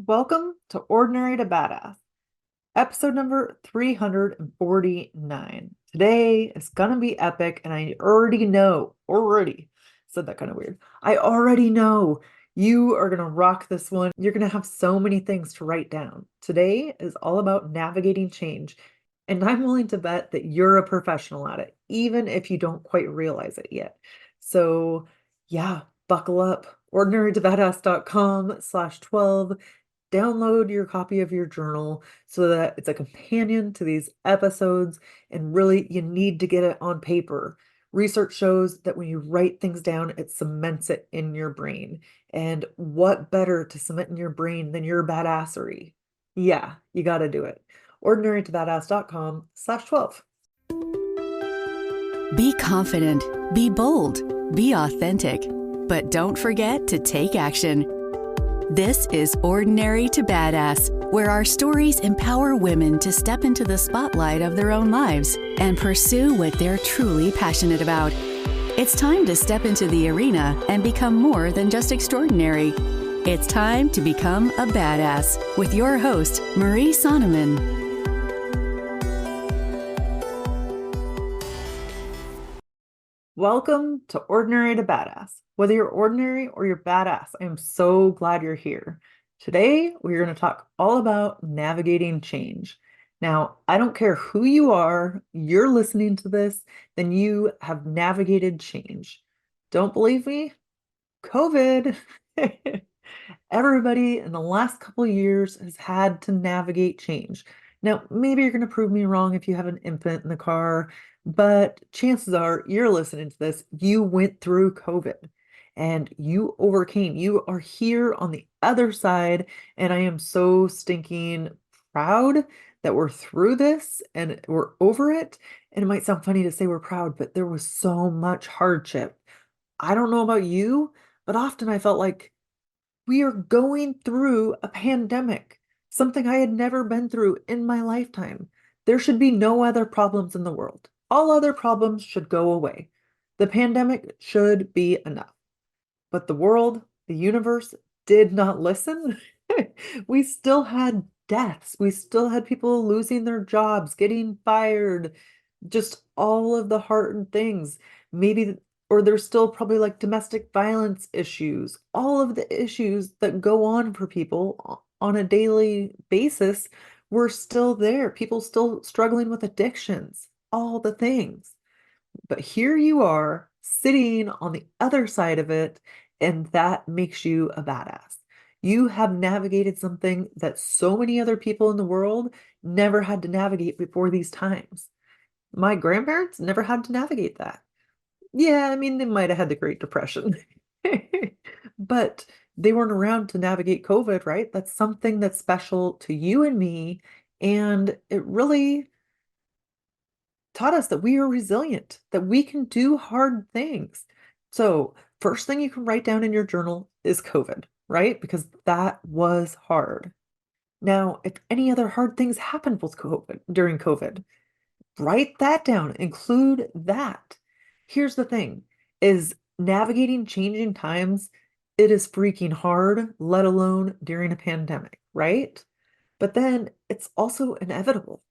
Welcome to Ordinary to Badass, episode number 349. Today is gonna be epic, and I already said that kind of weird. I already know you are gonna rock this one. You're gonna have so many things to write down. Today is all about navigating change, and I'm willing to bet that you're a professional at it, even if you don't quite realize it yet. So, yeah, buckle up. ordinarytobadass.com/12. Download your copy of your journal so that it's a companion to these episodes. And really, you need to get it on paper. Research shows that when you write things down, it cements it in your brain. And what better to cement in your brain than your badassery? Yeah, you got to do it. ordinarytobadass.com/12. Be confident, be bold, be authentic, but don't forget to take action. This is Ordinary to Badass, where our stories empower women to step into the spotlight of their own lives and pursue what they're truly passionate about. It's time to step into the arena and become more than just extraordinary. It's time to become a badass with your host, Marie Sonneman. Welcome to Ordinary to Badass. Whether you're ordinary or you're badass, I am so glad you're here. Today, we're going to talk all about navigating change. Now, I don't care who you are, you're listening to this, then you have navigated change. Don't believe me? COVID. Everybody in the last couple of years has had to navigate change. Now, maybe you're going to prove me wrong if you have an infant in the car, but chances are you're listening to this. You went through COVID and you overcame. You are here on the other side, and I am so stinking proud that we're through this and we're over it. And it might sound funny to say we're proud, but there was so much hardship. I don't know about you, but often I felt like we are going through a pandemic, something I had never been through in my lifetime. There should be no other problems in the world. All other problems should go away. The pandemic should be enough. But the world, the universe did not listen. We still had deaths. We still had people losing their jobs, getting fired, just all of the hard things. Maybe, or there's still probably like domestic violence issues, all of the issues that go on for people on a daily basis were still there. People still struggling with addictions, all the things. But here you are sitting on the other side of it, and that makes you a badass. You have navigated something that so many other people in the world never had to navigate before these times. My grandparents never had to navigate that. Yeah, I mean, they might have had the Great Depression, but they weren't around to navigate COVID, right? That's something that's special to you and me. And it really taught us that we are resilient, that we can do hard things. So, first thing you can write down in your journal is COVID, right? Because that was hard. Now, if any other hard things happened with COVID during COVID, write that down, include that. Here's the thing is navigating changing times, it is freaking hard, let alone during a pandemic, right? But then it's also inevitable.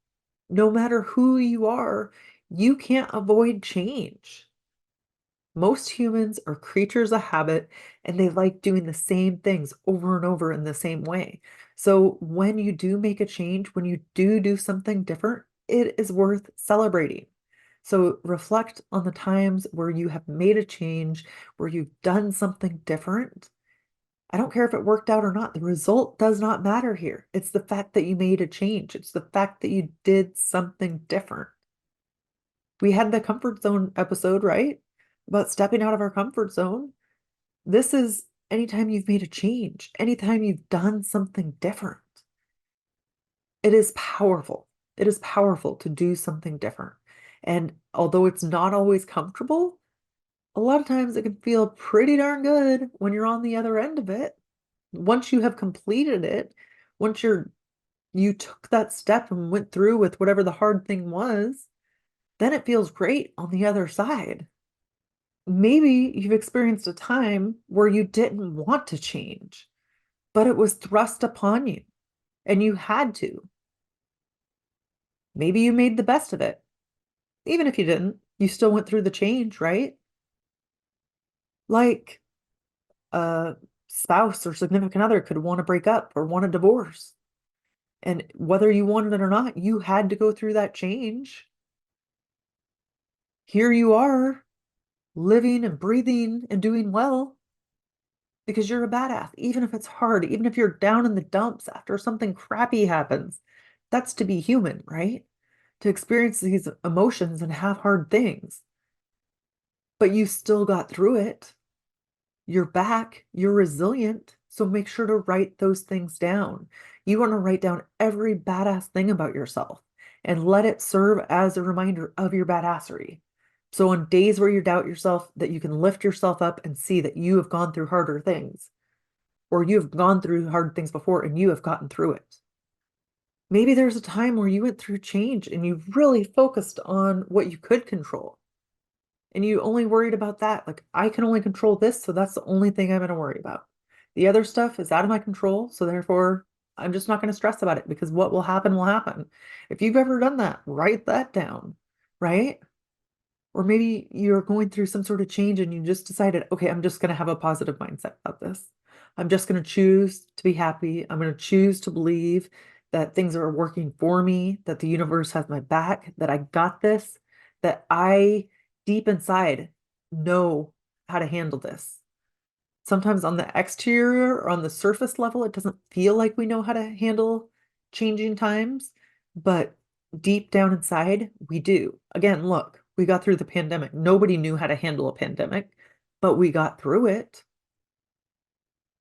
No matter who you are, you can't avoid change. Most humans are creatures of habit and they like doing the same things over and over in the same way. So when you do make a change, when you do something different, it is worth celebrating. So reflect on the times where you have made a change, where you've done something different. I don't care if it worked out or not. The result does not matter here. It's the fact that you made a change. It's the fact that you did something different. We had the comfort zone episode, right? About stepping out of our comfort zone. This is anytime you've made a change, anytime you've done something different. It is powerful. It is powerful to do something different. And although it's not always comfortable, a lot of times it can feel pretty darn good when you're on the other end of it. Once you have completed it, once you took that step and went through with whatever the hard thing was, then it feels great on the other side. Maybe you've experienced a time where you didn't want to change. but it was thrust upon you and you had to. Maybe you made the best of it. Even if you didn't, you still went through the change, right? Like a spouse or significant other could want to break up or want a divorce. And whether you wanted it or not, you had to go through that change. Here you are, living and breathing and doing well because you're a badass, even if it's hard, even if you're down in the dumps after something crappy happens. That's to be human, right? To experience these emotions and have hard things. But you still got through it. You're back, you're resilient. So make sure to write those things down. You want to write down every badass thing about yourself and let it serve as a reminder of your badassery. So on days where you doubt yourself, that you can lift yourself up and see that you have gone through harder things, or you have gone through hard things before and you have gotten through it. Maybe there's a time where you went through change and you really focused on what you could control and you only worried about that. Like, I can only control this, so that's the only thing I'm going to worry about. The other stuff is out of my control, so therefore I'm just not going to stress about it because what will happen will happen. If you've ever done that, write that down, right? Or maybe you're going through some sort of change and you just decided, okay, I'm just going to have a positive mindset about this. I'm just going to choose to be happy. I'm going to choose to believe that things are working for me, that the universe has my back, that I got this, that I deep inside know how to handle this. Sometimes on the exterior or on the surface level, it doesn't feel like we know how to handle changing times, but deep down inside, we do. Again, look, we got through the pandemic. Nobody knew how to handle a pandemic, but we got through it.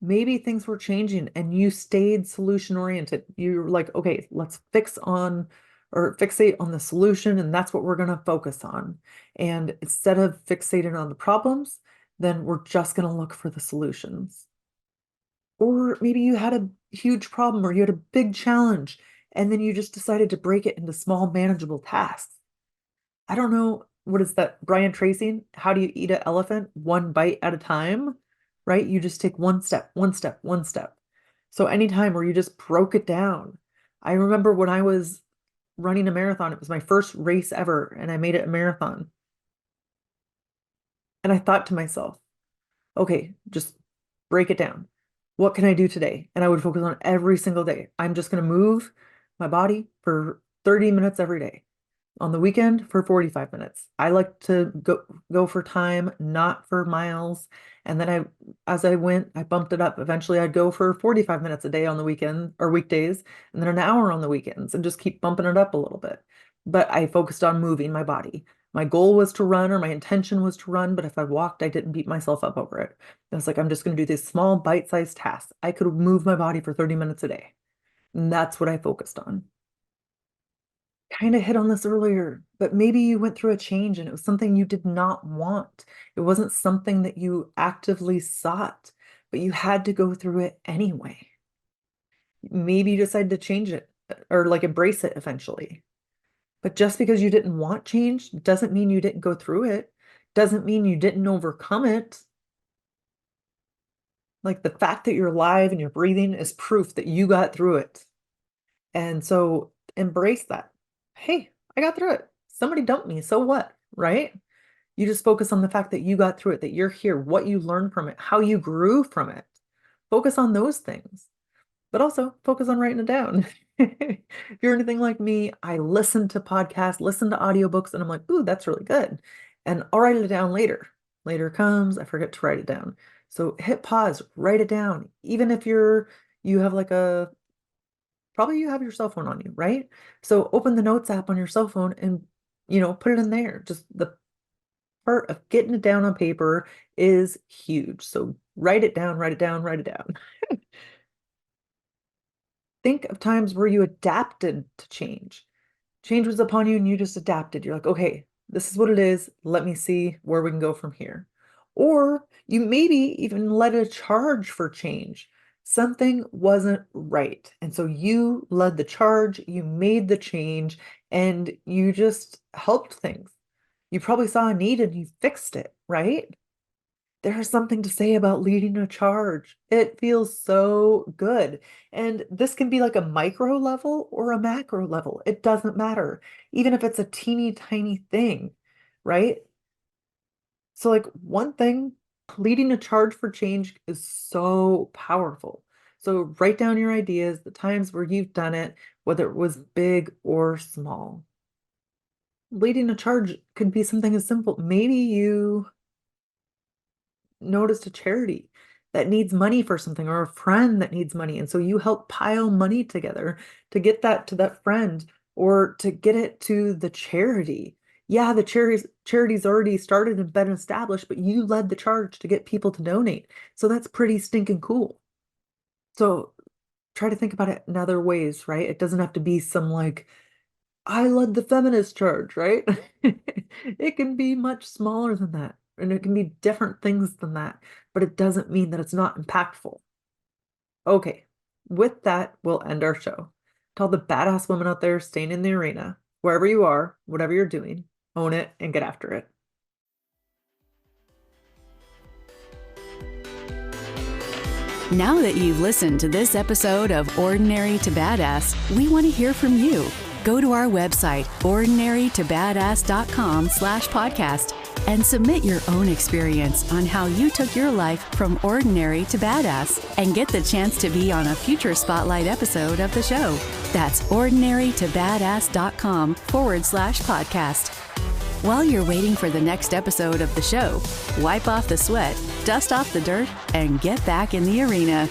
Maybe things were changing and you stayed solution oriented. You're like, okay, let's fix on or fixate on the solution, and that's what we're going to focus on. And instead of fixating on the problems, then we're just going to look for the solutions. Or maybe you had a huge problem or you had a big challenge, and then you just decided to break it into small, manageable tasks. I don't know, what is that, Brian Tracy? How do you eat an elephant? One bite at a time, right? You just take one step, one step, one step. So anytime where you just broke it down. I remember when I was running a marathon, it was my first race ever, and I made it a marathon. And I thought to myself, okay, just break it down. What can I do today? And I would focus on every single day. I'm just going to move my body for 30 minutes every day. On the weekend for 45 minutes. I like to go for time, not for miles. And then as I went, I bumped it up. Eventually I'd go for 45 minutes a day on the weekend or weekdays, and then an hour on the weekends and just keep bumping it up a little bit. But I focused on moving my body. My goal was to run, or my intention was to run, but if I walked, I didn't beat myself up over it. I was like, I'm just going to do these small bite-sized tasks. I could move my body for 30 minutes a day. And that's what I focused on. Kind of hit on this earlier, but maybe you went through a change and it was something you did not want. It wasn't something that you actively sought, but you had to go through it anyway. Maybe you decided to change it or like embrace it eventually. But just because you didn't want change doesn't mean you didn't go through it, doesn't mean you didn't overcome it. Like, the fact that you're alive and you're breathing is proof that you got through it. And so embrace that. Hey, I got through it. Somebody dumped me. So what? Right? You just focus on the fact that you got through it, that you're here, what you learned from it, how you grew from it. Focus on those things, but also focus on writing it down. If you're anything like me, I listen to podcasts, listen to audiobooks, and I'm like, ooh, that's really good. And I'll write it down later. Later comes, I forget to write it down. So hit pause, write it down. Even if you have like a probably you have your cell phone on you, right? So open the notes app on your cell phone and put it in there. Just the part of getting it down on paper is huge. So write it down, write it down, write it down. Think of times where you adapted to change. Change was upon you and you just adapted. You're like, okay, this is what it is. Let me see where we can go from here. Or you maybe even led a charge for change. Something wasn't right. And so you led the charge, you made the change, and you just helped things. You probably saw a need and you fixed it, right? There's something to say about leading a charge. It feels so good. And this can be like a micro level or a macro level. It doesn't matter, even if it's a teeny tiny thing, right? So, like, one thing, leading a charge for change is so powerful. So, write down your ideas, the times where you've done it, whether it was big or small. Leading a charge could be something as simple. Maybe you noticed a charity that needs money for something or a friend that needs money. And so you help pile money together to get that to that friend or to get it to the charity. Yeah, the charity's already started and been established, but you led the charge to get people to donate. So that's pretty stinking cool. So try to think about it in other ways, right? It doesn't have to be some like I led the feminist charge, right? It can be much smaller than that, and it can be different things than that, but it doesn't mean that it's not impactful. Okay, with that, we'll end our show. To all the badass women out there staying in the arena, wherever you are, whatever you're doing, own it and get after it. Now that you've listened to this episode of Ordinary to Badass, we want to hear from you. Go to our website, ordinarytobadass.com/podcast, and submit your own experience on how you took your life from ordinary to badass and get the chance to be on a future spotlight episode of the show. That's ordinarytobadass.com/podcast. While you're waiting for the next episode of the show, wipe off the sweat, dust off the dirt, and get back in the arena.